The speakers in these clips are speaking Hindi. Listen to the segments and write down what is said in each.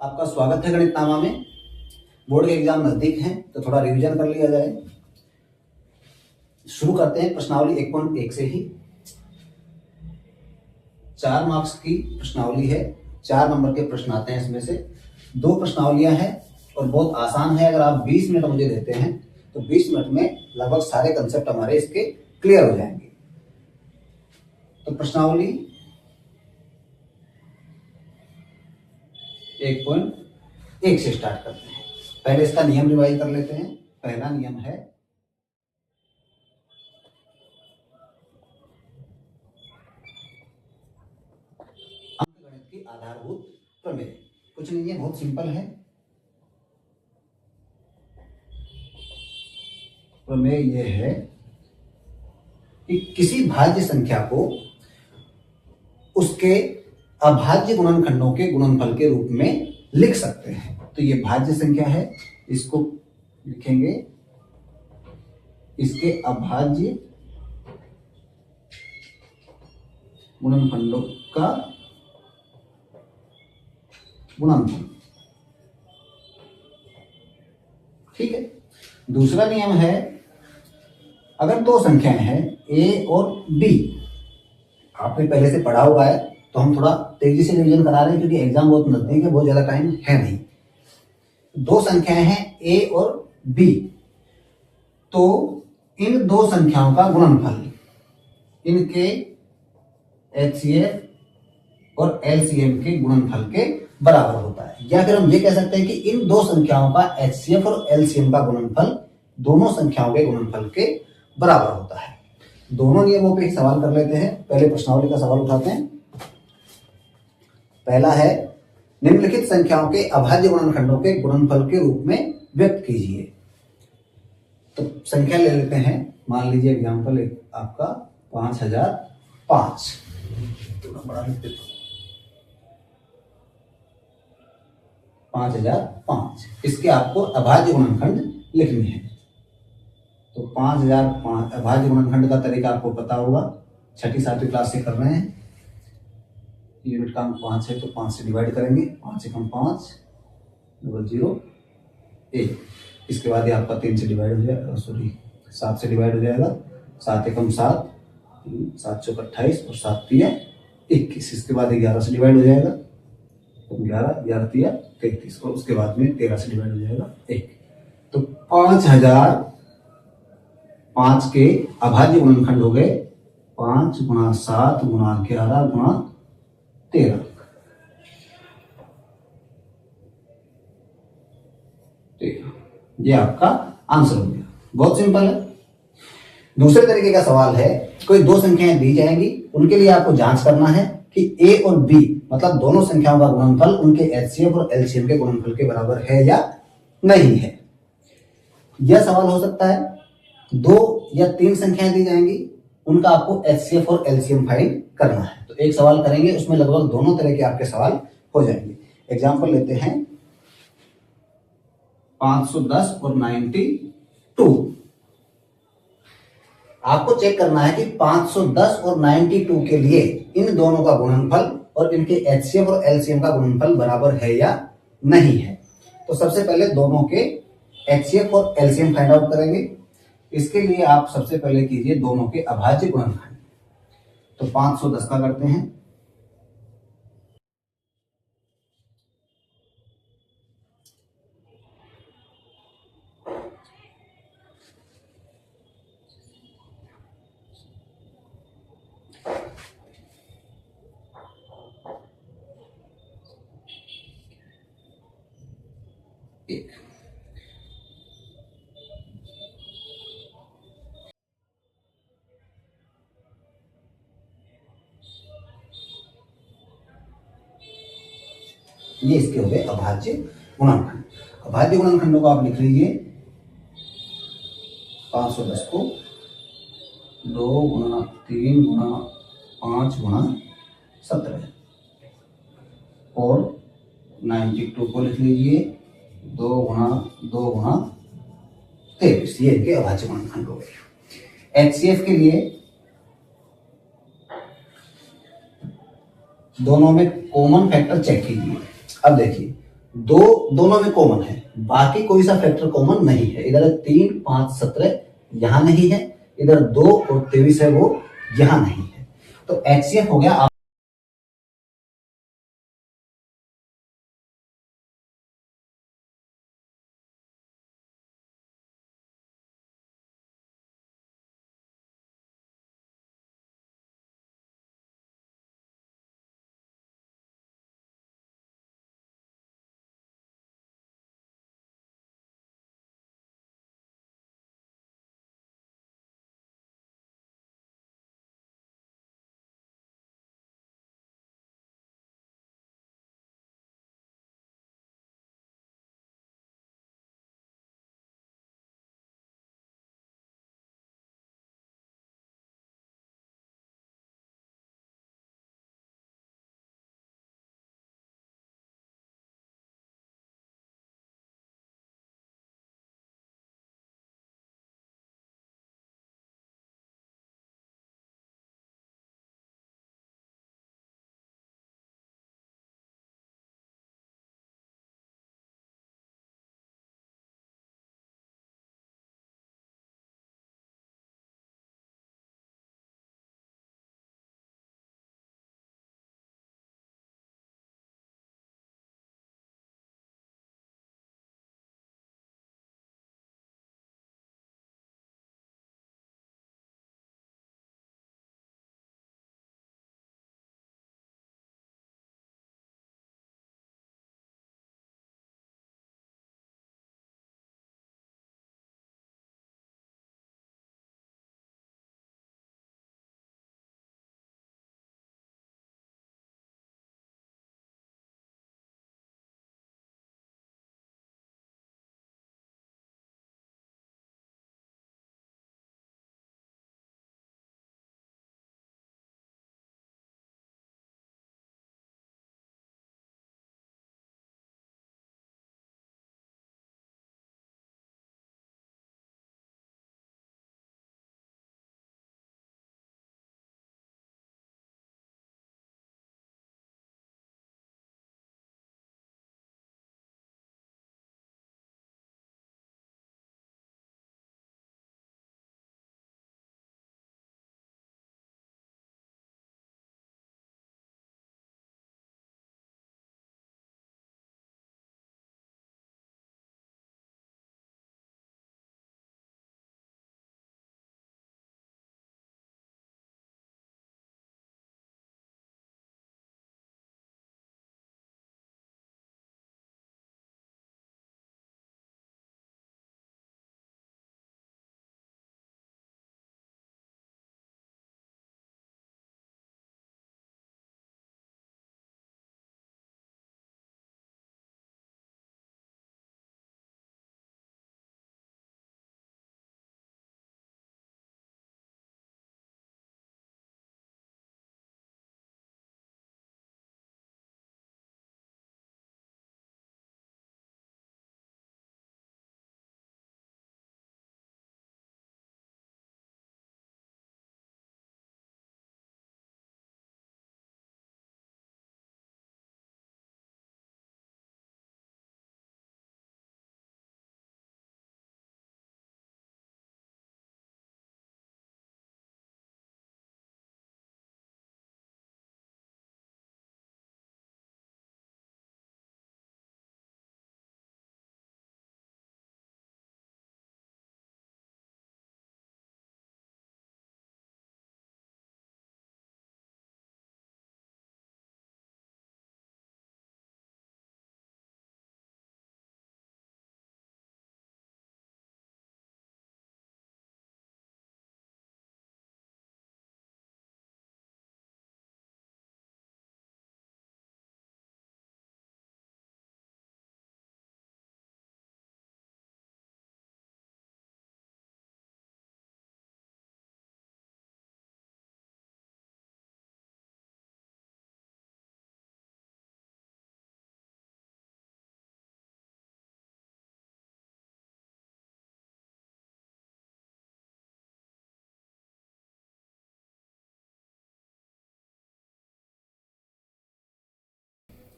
आपका स्वागत है गणित नामा में। बोर्ड के एग्जाम नजदीक हैं तो थोड़ा रिवीजन कर लिया जाए। शुरू करते हैं प्रश्नावली 1.1 से ही। 4 मार्क्स की प्रश्नावली है, 4 नंबर के प्रश्न आते हैं। इसमें से 2 प्रश्नावलियां हैं और बहुत आसान है। अगर आप 20 मिनट मुझे देते हैं तो 20 मिनट में लगभग सारे कंसेप्ट हमारे इसके क्लियर हो जाएंगे। तो प्रश्नावली 1.1 से स्टार्ट करते हैं। पहले इसका नियम रिवाइज कर लेते हैं। पहला नियम है अंकगणित की आधारभूत प्रमेय। कुछ नहीं है, बहुत सिंपल है। प्रमेय यह है कि किसी भाज्य संख्या को उसके अभाज्य गुणनखंडों के गुणनफल के रूप में लिख सकते हैं। तो ये भाज्य संख्या है, इसको लिखेंगे इसके अभाज्य गुणनखंडों का गुणनफल। ठीक है। दूसरा नियम है, अगर 2 संख्याएं हैं a और b, आपने पहले से पढ़ा हुआ है तो हम थोड़ा तेजी से रिवीजन करा रहे हैं क्योंकि एग्जाम बहुत नजदीक है, बहुत ज्यादा टाइम है नहीं। 2 संख्याएं हैं a और b, तो इन 2 संख्याओं का गुणनफल इनके HCF और LCM के गुणनफल के बराबर होता है। या फिर हम ये कह सकते हैं कि इन 2 संख्याओं का HCF और LCM का गुणनफल दोनों संख्याओं के गुणनफल के बराबर होता है। दोनों नियमों पे एक सवाल कर लेते हैं। पहले प्रश्नावली का सवाल उठाते हैं। पहला है, निम्नलिखित संख्याओं के अभाज्य गुणनखंडों के गुणनफल के रूप में व्यक्त कीजिए। तो संख्या ले लेते हैं। मान लीजिए एग्जांपल आपका 5005। थोड़ा बड़ा लिख देता हूं, 5005। इसके आपको अभाज्य गुणनखंड लिखने हैं। तो 5005 अभाज्य गुणनखंड का तरीका आपको पता होगा, 6ठी 7वीं क्लास से कर रहे हैं। यूनिट का अंक 5 है तो 5 से डिवाइड करेंगे। 5 से कम 5, 0 1। इसके बाद ये आपका 3 से डिवाइड हो जाएगा, 7 से डिवाइड हो जाएगा। 7 एकम 7, 7 चौक 28 और 7 तिया 21। इसके बाद 11 से डिवाइड हो जाएगा, 11, 11 तिया 33 और उसके बाद में 13 से डिवाइड हो जाएगा 1। तो 5005 के अभाज्य गुणनखंड हो गए 5 गुणा 7 गुणा 11 गुणा 13। ये आपका आंसर हो गया। बहुत सिंपल है। दूसरे तरीके का सवाल है, कोई 2 संख्याएं दी जाएंगी, उनके लिए आपको जांच करना है कि a और b मतलब दोनों संख्याओं का गुणनफल उनके HCF और LCM के गुणनफल के बराबर है या नहीं है। यह सवाल हो सकता है। 2 या 3 संख्याएं दी जाएंगी, उनका आपको HCF और LCM फाइंड करना है। तो एक सवाल करेंगे, उसमें लगभग दोनों तरह के आपके सवाल हो जाएंगे। एग्जांपल लेते हैं 510 और 92। आपको चेक करना है कि 510 और 92 के लिए इन दोनों का गुणनफल और इनके HCF और LCM का गुणनफल बराबर है या नहीं है। तो सबसे पहले दोनों के HCF और LCM फाइंड आउट करेंगे। इसके लिए आप सबसे पहले कीजिए दोनों के अभाज्य गुणनखंड। तो 510 का करते हैं। एक ये इसके हो गए अभाज्य गुणनखंड। अभाज्य गुणनखंडों को आप लिख लीजिए। 510 को 2 गुणा 3 गुणा 5 गुणा 17 और 92 को लिख लीजिए 2 गुणा 2 गुणा 23। ये इनके अभाज्य गुणनखंड हो गए। HCF के लिए दोनों में कॉमन फैक्टर चेक कीजिए। अब देखिए दो दोनों में कॉमन है, बाकी कोई सा फैक्टर कॉमन नहीं है। इधर 3, 5, 17 यहां नहीं है, इधर 2 और 23 है वो यहां नहीं है। तो एचसीएफ हो गया।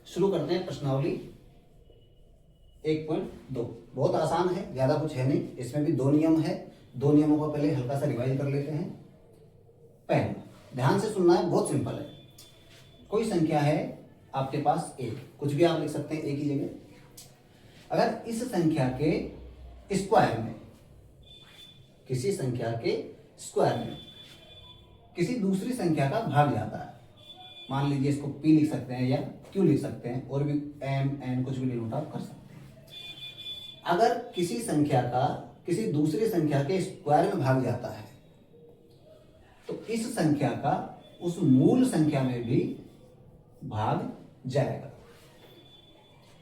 शुरू करते हैं प्रश्नावली। 1.2। बहुत आसान है, ज़्यादा कुछ है नहीं। इसमें भी 2 नियम है, 2 नियमों को पहले हल्का सा रिवाइज कर लेते हैं। पहला, ध्यान से सुनना है, बहुत सिंपल है। कोई संख्या है आपके पास एक, कुछ भी आप लिख सकते हैं एक ही जगह। अगर इस संख्या के स्क्वायर में, किसी संख्या के स्क्वायर में किसी दूसरी संख्या का भाग जाता है, मान लीजिए इसको p लिख सकते हैं या q लिख सकते हैं, और भी m n कुछ भी डिनोट आप कर सकते हैं। अगर किसी संख्या का किसी दूसरी संख्या के स्क्वायर में भाग जाता है तो इस संख्या का उस मूल संख्या में भी भाग जाएगा।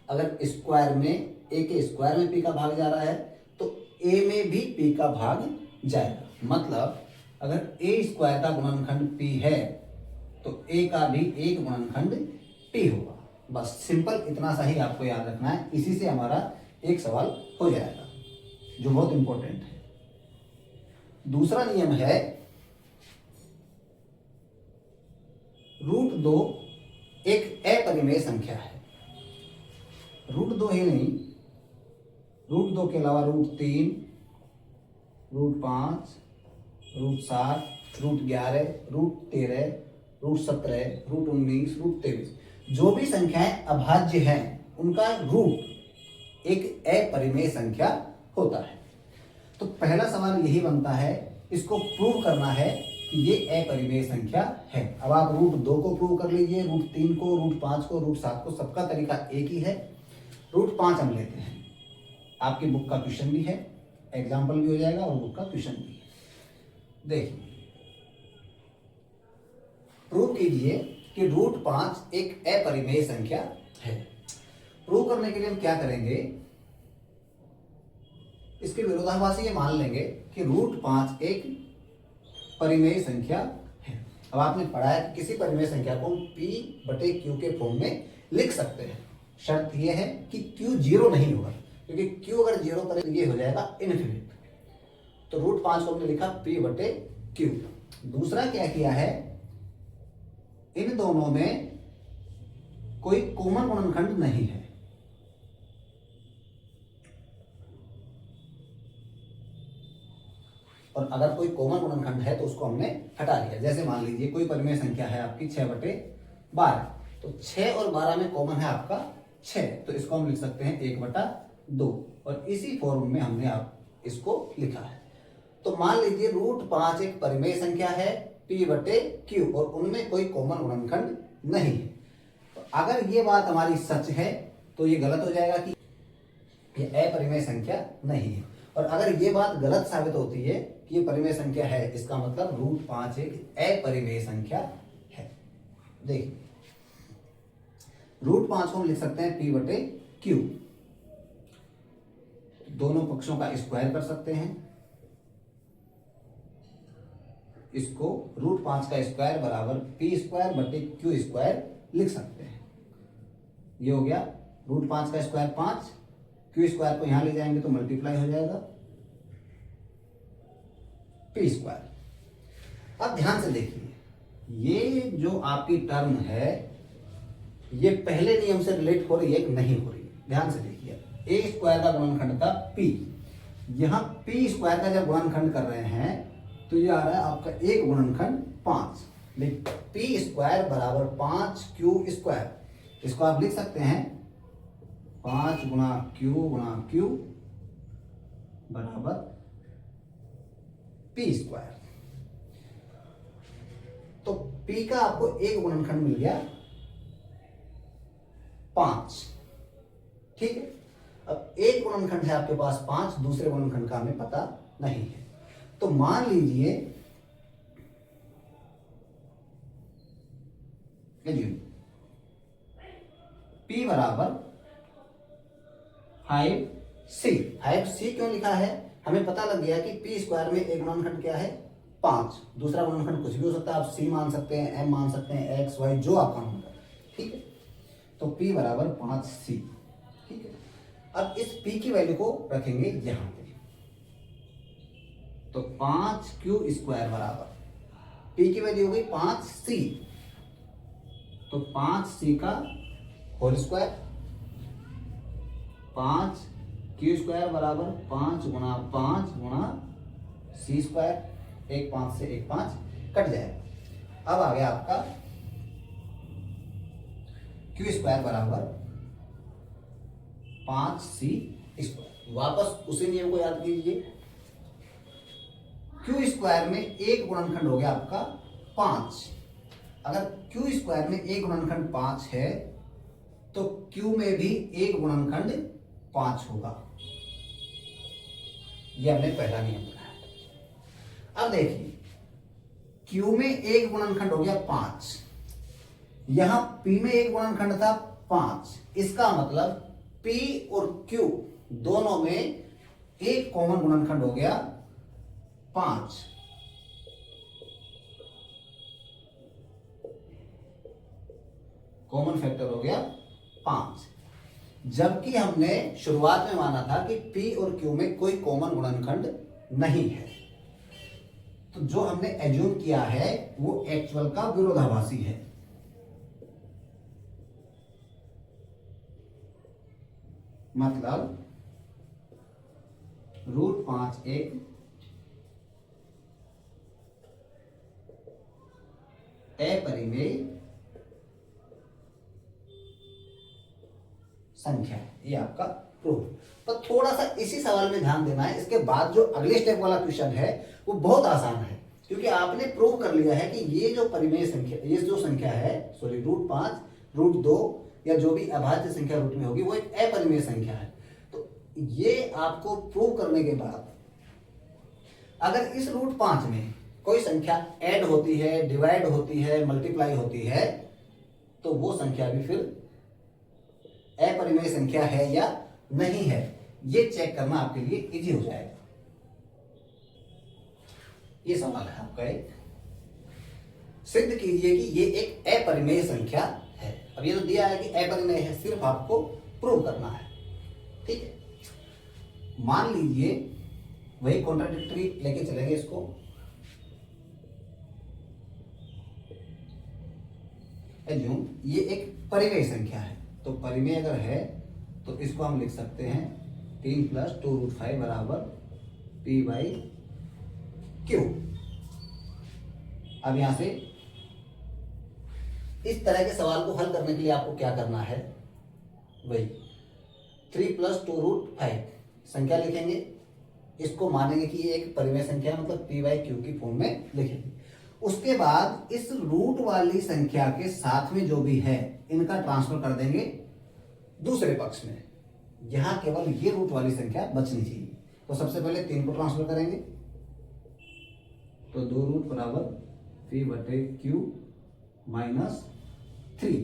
अगर स्क्वायर में a के स्क्वायर में p का भाग जा रहा है तो a में भी p का भाग जाएगा। मतलब अगर a स्क्वायर का गुणनखंड p है तो a का भी एक गुणनखंड p होगा। बस सिंपल इतना सा ही आपको याद रखना है। इसी से हमारा एक सवाल हो जाएगा जो बहुत इंपॉर्टेंट है। दूसरा नियम है √2 एक अपरिमेय संख्या है। √2 ही नहीं, √2 के अलावा √3, √5, √7, √11, √13, √17, √19, √23, जो भी संख्याएं अभाज्य हैं उनका रूट एक अपरिमेय संख्या होता है। तो पहला सवाल यही बनता है, इसको प्रूव करना है कि ये अपरिमेय संख्या है। अब आप √2 को प्रूव कर लीजिए, √3 को, √5 को, √7 को, सबका तरीका एक ही है। √5 हम लेते हैं, आपकी बुक का क्वेश्चन भी है, एग्जाम्पल भी हो जाएगा और बुक का क्वेश्चन भी है। देखिए, प्रूव कीजिए कि √5 एक अपरिमेय संख्या है। प्रूव करने के लिए हम क्या करेंगे, इसके विरोधाभासी ये मान लेंगे कि √5 एक परिमेय संख्या है। अब आपने पढ़ा है कि किसी परिमेय संख्या को p/q के फॉर्म में लिख सकते हैं। शर्त यह है कि q 0 नहीं होगा, क्योंकि q अगर 0 पर ये हो जाएगा इनफिनिट। तो √5 को हमने लिखा p/q। दूसरा क्या किया है, इन दोनों में कोई कॉमन गुणनखंड नहीं है। और अगर कोई कॉमन गुणनखंड है तो उसको हमने हटा लिया। जैसे मान लीजिए कोई परिमेय संख्या है आपकी 6/12, तो 6 और 12 में कॉमन है आपका 6, तो इसको हम लिख सकते हैं 1/2, और इसी फॉर्म में हमने आप इसको लिखा है। तो मान लीजिए √5 एक परिमेय संख्या है p/q और उनमें कोई कॉमन गुणनखंड नहीं है। तो अगर ये बात हमारी सच है तो ये गलत हो जाएगा कि ये अपरिमेय संख्या नहीं है। और अगर ये बात गलत साबित होती है कि ये परिमेय संख्या है, इसका मतलब √5 एक अपरिमेय संख्या है। देखिए, √5 को हम लिख सकते हैं p/q, दोनों पक्षों का स्क्वायर कर सकते हैं। इसको √5 का स्क्वायर बराबर p²/q² लिख सकते हैं। ये हो गया √5 का स्क्वायर 5, q² को यहां ले जाएंगे तो मल्टीप्लाई हो जाएगा p²। अब ध्यान से देखिए, ये जो आपकी टर्म है ये पहले नियम से रिलेट हो रही है कि नहीं हो रही है। ध्यान से देखिए, a² का गुणनखंड था p, यहां p² का जब गुणनखंड कर रहे हैं तो ये आ रहा है आपका एक गुणनखंड 5, लेकिन p² बराबर 5q²। इसको आप लिख सकते हैं 5 × q बराबर p²। तो p का आपको एक गुणनखंड मिल गया 5, ठीक है। अब एक गुणनखंड है आपके पास 5, दूसरे गुणनखंड का हमें पता नहीं है। तो मान लीजिए p बराबर 5c। 5c क्यों लिखा है, हमें पता लग गया कि p² में एक गुणनखंड क्या है 5, दूसरा गुणनखंड कुछ भी हो सकता है। आप c मान सकते हैं, m मान सकते हैं, x y जो आपका मन करे, ठीक है। तो p बराबर 5c, ठीक है। अब इस p की वैल्यू को रखेंगे यहां पे, तो 5q² बराबर p की वैल्यू हो गई 5c, तो 5c का होल स्क्वायर, 5 क्यू स्क्वायर बराबर 5 गुणा 5 गुणा सी स्क्वायर, एक 5 से एक 5 कट जाएगा। अब आ गया आपका क्यू स्क्वायर बराबर 5c स्क्वायर। वापस उसी नियम को याद कीजिए, क्यू स्क्वायर में एक गुणनखंड हो गया आपका 5। अगर क्यू स्क्वायर में एक गुणनखंड 5 है तो क्यू में भी एक गुणनखंड 5 होगा। यह हमने पहला नियम बनाया। अब देखिए, क्यू में एक गुणनखंड हो गया 5, यहां पी में एक गुणनखंड था 5। इसका मतलब पी और क्यू दोनों में एक कॉमन गुणनखंड हो गया 5। कॉमन फैक्टर हो गया 5। जबकि हमने शुरुआत में माना था कि P और Q में कोई कॉमन गुणनखंड नहीं है, तो जो हमने एज्यूम किया है वो एक्चुअल का विरोधाभासी है। मतलब √5 एक अपरिमेय संख्या है। ये आपका प्रूफ। पर थोड़ा सा इसी सवाल में ध्यान देना है, इसके बाद जो अगले स्टेप वाला क्वेश्चन है वो बहुत आसान है, क्योंकि आपने प्रूव कर लिया है कि ये जो परिमेय संख्या, ये जो संख्या है, सॉरी √5 √2 या जो भी अभाज्य संख्या रूट में होगी वो एक अपरिमेय संख्या है। तो ये आपको प्रूव करने के बाद अगर इस √5 में कोई संख्या ऐड होती है, डिवाइड होती है, मल्टीप्लाई होती है, तो वो संख्या भी फिर अपरिमेय संख्या है या नहीं है, ये चेक करना आपके लिए इजी हो जाएगा। ये सवाल है आपका एक, सिद्ध कीजिए कि ये एक अपरिमेय संख्या है। अब ये तो दिया है कि अपरिमेय है, सिर्फ आपको प्रूव करना है। ठीक है, मान लीजिए वही कॉन्ट्राडिक्टरी लेके चलेंगे इसको। एज्यूम ये एक परिमेय संख्या है, तो परिमेय अगर है तो इसको हम लिख सकते हैं 3 + 2√5 बराबर P/Q। अब यहां से इस तरह के सवाल को हल करने के लिए आपको क्या करना है, वही 3 + 2√5 संख्या लिखेंगे, इसको मानेंगे कि ये एक परिमेय संख्या है, मतलब P/Q की फॉर्म में लिखेंगे। उसके बाद इस रूट वाली संख्या के साथ में जो भी है इनका ट्रांसफर कर देंगे दूसरे पक्ष में। यहां केवल ये रूट वाली संख्या बचनी चाहिए। तो सबसे पहले 3 को ट्रांसफर करेंगे, तो 2 √ बराबर P/Q - 3।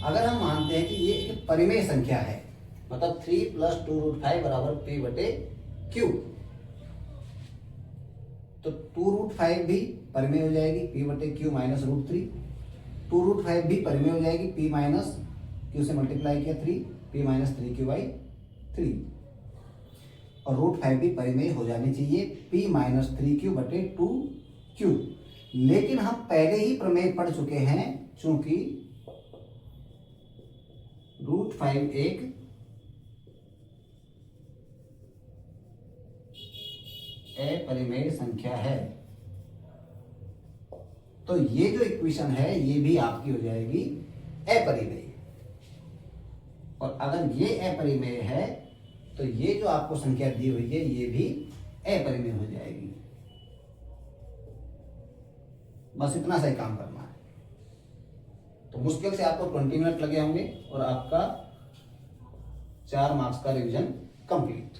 अगर हम मानते हैं कि ये एक परिमेय संख्या है, मतलब 3 + 2√5 बराबर P/Q, तो 2√5 भी परिमेय हो जाएगी P/Q - √3। 2√5 भी परिमेय हो जाएगी P - Q से मल्टीप्लाई किया 3 P - 3Q/3, और √5 भी परिमेय हो जानी चाहिए P - 3Q/2Q। लेकिन हम पहले ही प्रमेय पढ़ चुके हैं, चूंकि √5 एक अपरिमेय संख्या है, तो ये जो इक्वेशन है ये भी आपकी हो जाएगी अपरिमेय। और अगर ये अपरिमेय है तो ये जो आपको संख्या दी हुई है ये भी अपरिमेय हो जाएगी। बस इतना सा ही काम करना है। तो मुश्किल से आपको 20 मिनट लगे होंगे और आपका 4 मार्क्स का रिवीजन कंप्लीट।